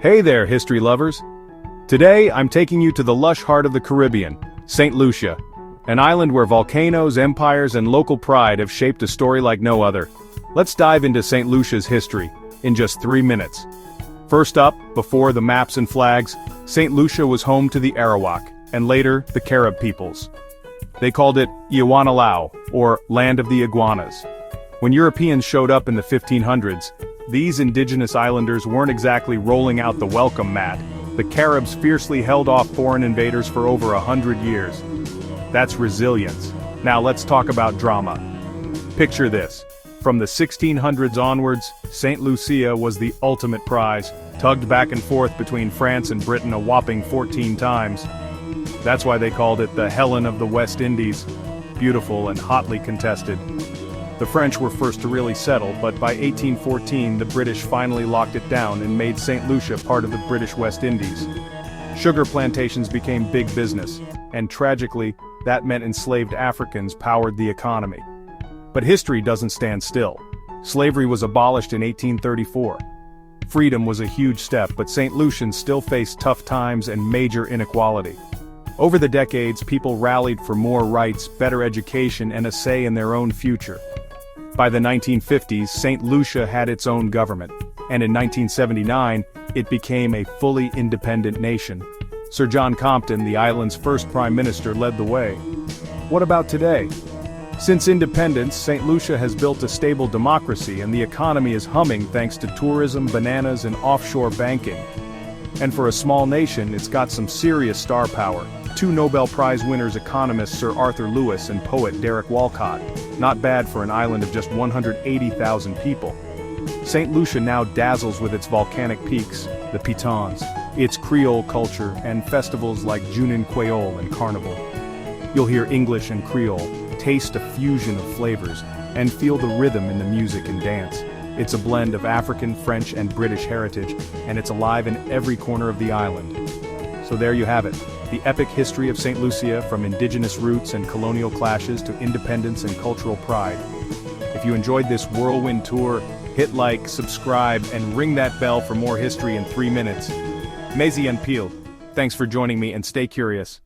Hey there, history lovers! Today, I'm taking you to the lush heart of the Caribbean, Saint Lucia, an island where volcanoes, empires, and local pride have shaped a story like no other. Let's dive into Saint Lucia's history, in just 3 minutes. First up, before the maps and flags, Saint Lucia was home to the Arawak, and later, the Carib peoples. They called it Iguanalao, or Land of the Iguanas. When Europeans showed up in the 1500s, these indigenous islanders weren't exactly rolling out the welcome mat. The Caribs fiercely held off foreign invaders for over 100 years. That's resilience. Now let's talk about drama. Picture this. From the 1600s onwards, Saint Lucia was the ultimate prize, tugged back and forth between France and Britain a whopping 14 times. That's why they called it the Helen of the West Indies. Beautiful and hotly contested. The French were first to really settle, but by 1814 the British finally locked it down and made Saint Lucia part of the British West Indies. Sugar plantations became big business, and tragically, that meant enslaved Africans powered the economy. But history doesn't stand still. Slavery was abolished in 1834. Freedom was a huge step, but Saint Lucians still faced tough times and major inequality. Over the decades, people rallied for more rights, better education, and a say in their own future. By the 1950s, Saint Lucia had its own government, and in 1979, it became a fully independent nation. Sir John Compton, the island's first prime minister, led the way. What about today? Since independence, Saint Lucia has built a stable democracy, and the economy is humming thanks to tourism, bananas, and offshore banking. And for a small nation, it's got some serious star power. 2 Nobel Prize winners economists Sir Arthur Lewis and poet Derek Walcott. Not bad for an island of just 180,000 people. Saint Lucia now dazzles with its volcanic peaks, the Pitons, its Creole culture, and festivals like Junin Creole and Carnival. You'll hear English and Creole, taste a fusion of flavors, and feel the rhythm in the music and dance. It's a blend of African, French, and British heritage, and it's alive in every corner of the island. So there you have it, the epic history of Saint Lucia, from indigenous roots and colonial clashes to independence and cultural pride. If you enjoyed this whirlwind tour, hit like, subscribe, and ring that bell for more history in 3 minutes. Mezi and Peel, thanks for joining me, and stay curious.